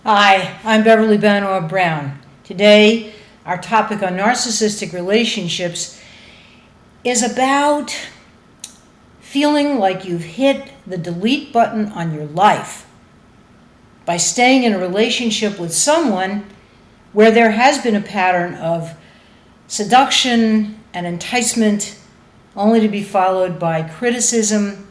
Hi, I'm Beverly Benoit Brown. Today, our topic on narcissistic relationships is about feeling like you've hit the delete button on your life by staying in a relationship with someone where there has been a pattern of seduction and enticement only to be followed by criticism,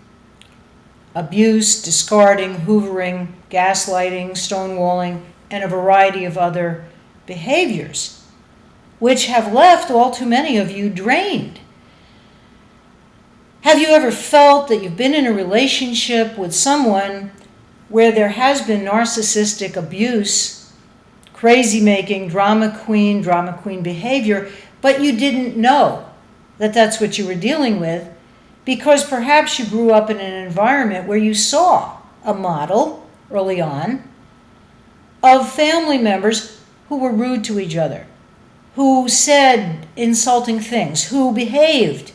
abuse, discarding, hoovering, gaslighting, stonewalling, and a variety of other behaviors, which have left all too many of you drained. Have you ever felt that you've been in a relationship with someone where there has been narcissistic abuse, crazy-making, drama queen behavior, but you didn't know that that's what you were dealing with because perhaps you grew up in an environment where you saw a model early on of family members who were rude to each other, who said insulting things, who behaved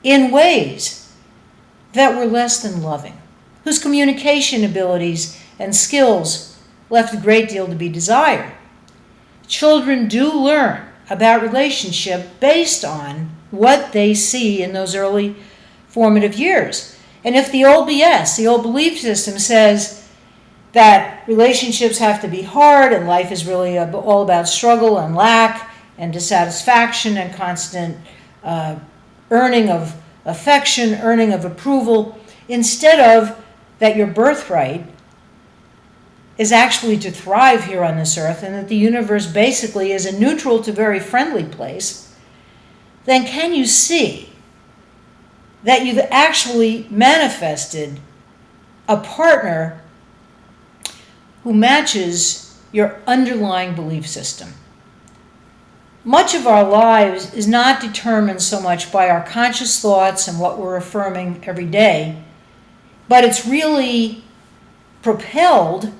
in ways that were less than loving, whose communication abilities and skills left a great deal to be desired. Children do learn about relationship based on what they see in those early formative years. And if the old BS, the old belief system says that relationships have to be hard and life is really all about struggle and lack and dissatisfaction and constant earning of affection, earning of approval, instead of that your birthright is actually to thrive here on this earth and that the universe basically is a neutral to very friendly place, then can you see that you've actually manifested a partner who matches your underlying belief system? Much of our lives is not determined so much by our conscious thoughts and what we're affirming every day, but it's really propelled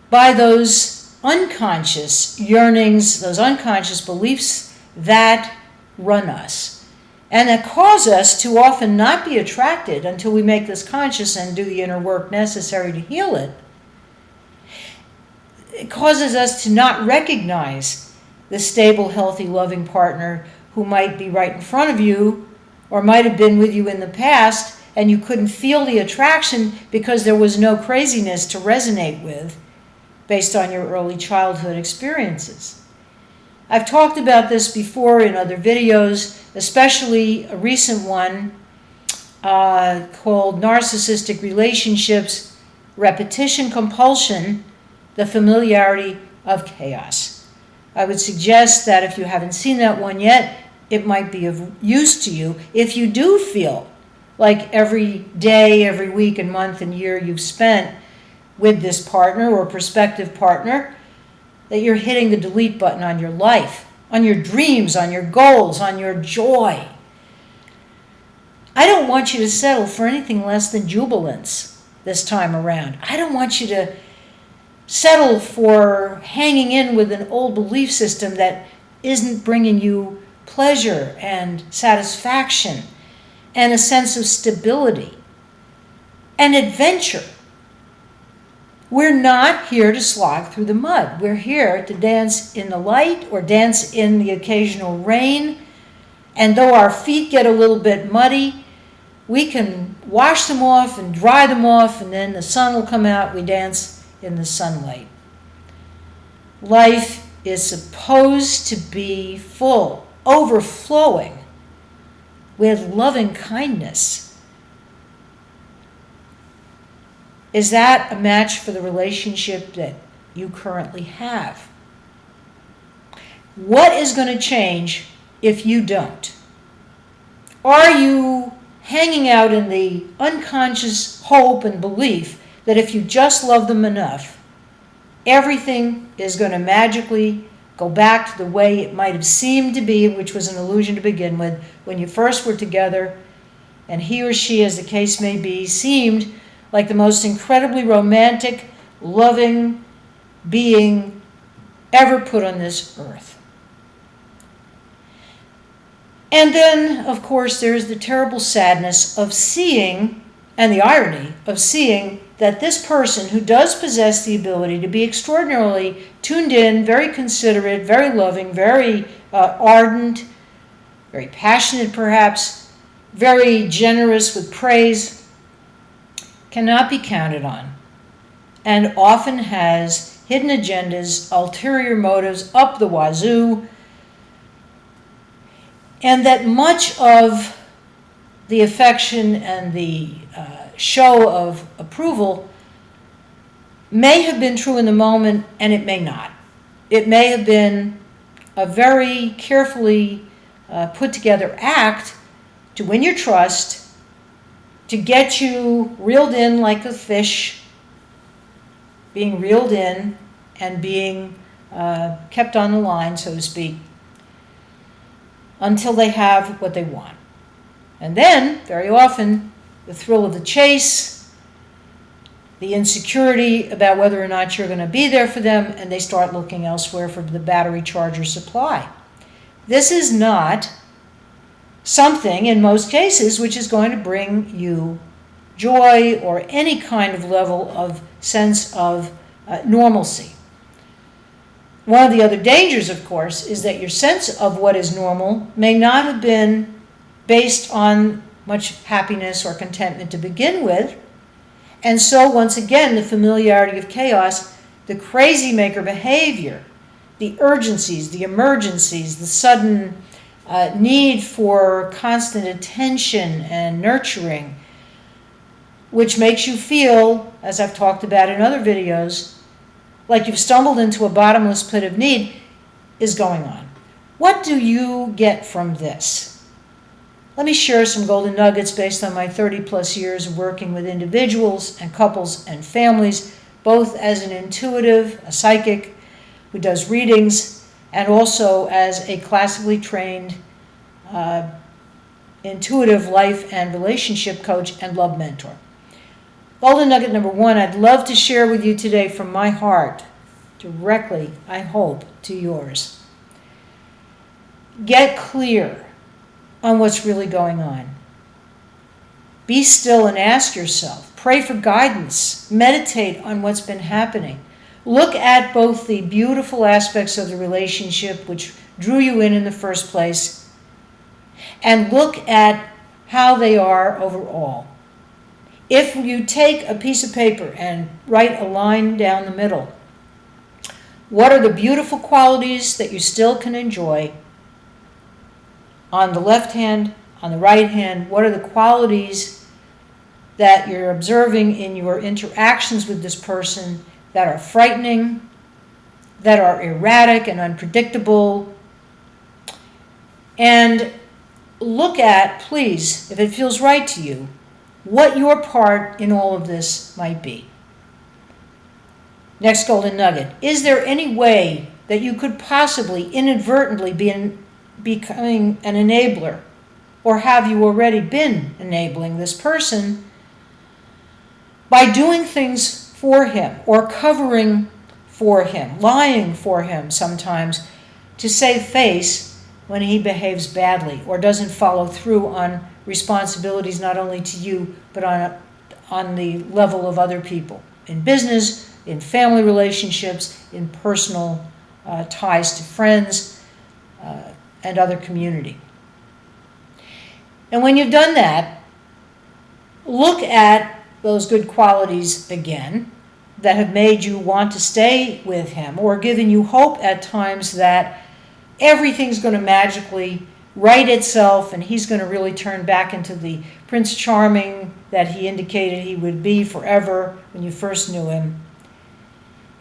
by those unconscious yearnings, those unconscious beliefs that run us and that cause us to often not be attracted until we make this conscious and do the inner work necessary to heal it. It causes us to not recognize the stable, healthy, loving partner who might be right in front of you or might have been with you in the past and you couldn't feel the attraction because there was no craziness to resonate with based on your early childhood experiences. I've talked about this before in other videos, especially a recent one called Narcissistic Relationships, Repetition Compulsion, the Familiarity of Chaos. I would suggest that if you haven't seen that one yet, it might be of use to you. If you do feel like every day, every week and month and year you've spent with this partner or prospective partner, that you're hitting the delete button on your life, on your dreams, on your goals, on your joy. I don't want you to settle for anything less than jubilance this time around. I don't want you to settle for hanging in with an old belief system that isn't bringing you pleasure and satisfaction and a sense of stability and adventure. We're not here to slog through the mud. We're here to dance in the light or dance in the occasional rain. And though our feet get a little bit muddy, we can wash them off and dry them off, and then the sun will come out. We dance in the sunlight. Life is supposed to be full, overflowing with loving kindness. Is that a match for the relationship that you currently have? What is going to change if you don't? Are you hanging out in the unconscious hope and belief that if you just love them enough, everything is going to magically go back to the way it might have seemed to be, which was an illusion to begin with, when you first were together, and he or she, as the case may be, seemed like the most incredibly romantic, loving being ever put on this earth? And then, of course, there's the terrible sadness of seeing, and the irony of seeing that this person who does possess the ability to be extraordinarily tuned in, very considerate, very loving, very ardent, very passionate perhaps, very generous with praise, cannot be counted on, and often has hidden agendas, ulterior motives up the wazoo, and that much of the affection and the show of approval may have been true in the moment, and it may not. It may have been a very carefully put together act to win your trust, to get you reeled in like a fish, being reeled in and being kept on the line, so to speak, until they have what they want. And then, very often, the thrill of the chase, the insecurity about whether or not you're going to be there for them, and they start looking elsewhere for the battery charger supply. This is not something, in most cases, which is going to bring you joy or any kind of level of sense of normalcy. One of the other dangers, of course, is that your sense of what is normal may not have been based on much happiness or contentment to begin with. And so, once again, the familiarity of chaos, the crazy maker behavior, the urgencies, the emergencies, the sudden need for constant attention and nurturing, which makes you feel, as I've talked about in other videos, like you've stumbled into a bottomless pit of need, is going on. What do you get from this? Let me share some golden nuggets based on my 30-plus years of working with individuals and couples and families, both as an intuitive, a psychic who does readings, and also as a classically trained intuitive life and relationship coach and love mentor. Golden nugget number 1, I'd love to share with you today from my heart, directly, I hope, to yours. Get clear on what's really going on. Be still and ask yourself. Pray for guidance. Meditate on what's been happening. Look at both the beautiful aspects of the relationship which drew you in the first place, and look at how they are overall. If you take a piece of paper and write a line down the middle, what are the beautiful qualities that you still can enjoy? On the left hand, on the right hand, what are the qualities that you're observing in your interactions with this person that are frightening, that are erratic and unpredictable? And look at, please, if it feels right to you, what your part in all of this might be. Next golden nugget. Is there any way that you could possibly inadvertently becoming an enabler, or have you already been enabling this person by doing things for him or covering for him, lying for him sometimes to save face when he behaves badly or doesn't follow through on responsibilities not only to you but on the level of other people, in business, in family relationships, in personal ties to friends, and other community. And when you've done that, look at those good qualities again that have made you want to stay with him or given you hope at times that everything's going to magically right itself and he's going to really turn back into the Prince Charming that he indicated he would be forever when you first knew him.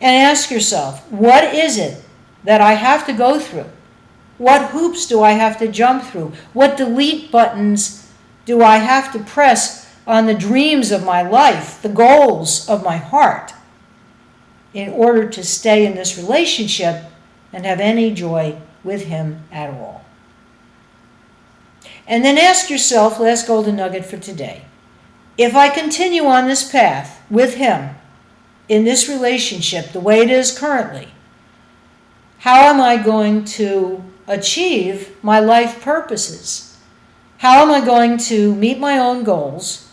And ask yourself, what is it that I have to go through? What hoops do I have to jump through? What delete buttons do I have to press on the dreams of my life, the goals of my heart, in order to stay in this relationship and have any joy with him at all? And then ask yourself, last golden nugget for today, if I continue on this path with him, in this relationship, the way it is currently, how am I going to achieve my life purposes? How am I going to meet my own goals?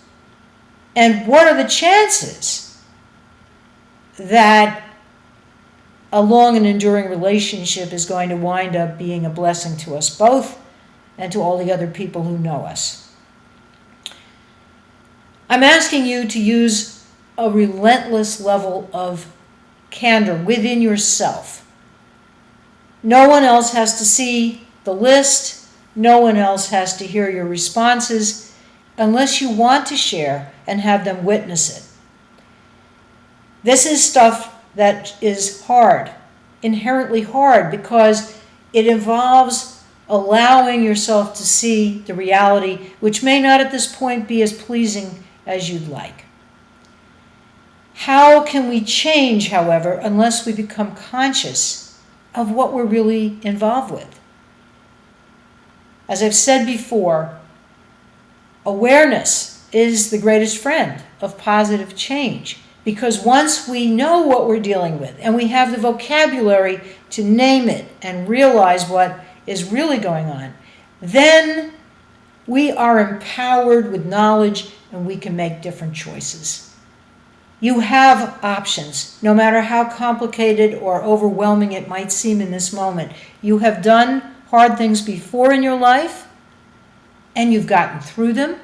And what are the chances that a long and enduring relationship is going to wind up being a blessing to us both and to all the other people who know us. I'm asking you to use a relentless level of candor within yourself. No one else has to see the list. No one else has to hear your responses unless you want to share and have them witness it. This is stuff that is hard, inherently hard, because it involves allowing yourself to see the reality, which may not at this point be as pleasing as you'd like. How can we change, however, unless we become conscious of what we're really involved with? As I've said before, awareness is the greatest friend of positive change, because once we know what we're dealing with and we have the vocabulary to name it and realize what is really going on, then we are empowered with knowledge and we can make different choices. You have options, no matter how complicated or overwhelming it might seem in this moment. You have done hard things before in your life, and you've gotten through them,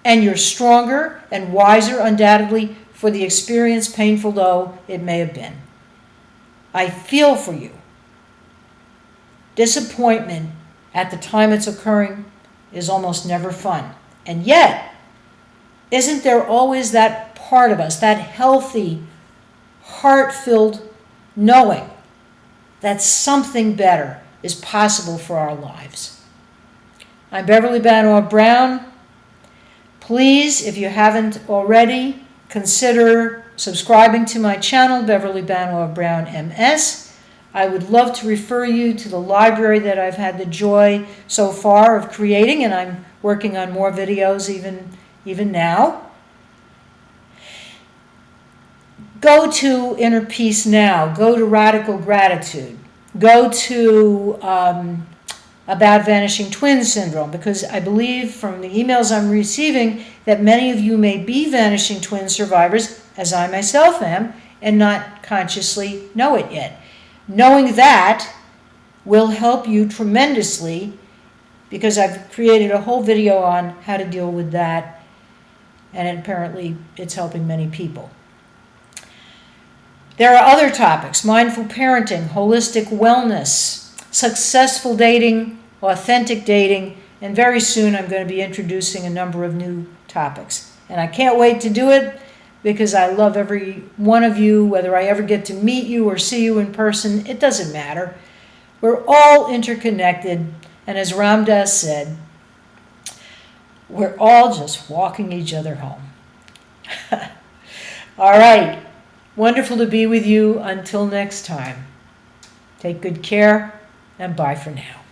and you're stronger and wiser, undoubtedly, for the experience, painful though it may have been. I feel for you. Disappointment at the time it's occurring is almost never fun. And yet, isn't there always that part of us, that healthy, heart-filled knowing that something better is possible for our lives? I'm Beverly Banoff Brown. Please, if you haven't already, consider subscribing to my channel, Beverly Banoff Brown MS. I would love to refer you to the library that I've had the joy so far of creating, and I'm working on more videos even now. Go to Inner Peace Now. Go to Radical Gratitude. Go to About Vanishing Twin Syndrome, because I believe from the emails I'm receiving that many of you may be vanishing twin survivors, as I myself am, and not consciously know it yet. Knowing that will help you tremendously, because I've created a whole video on how to deal with that, and apparently it's helping many people. There are other topics: mindful parenting, holistic wellness, successful dating, authentic dating, and very soon I'm going to be introducing a number of new topics. And I can't wait to do it, because I love every one of you. Whether I ever get to meet you or see you in person, it doesn't matter. We're all interconnected, and as Ram Dass said, we're all just walking each other home. All right. Wonderful to be with you. Until next time, take good care, and bye for now.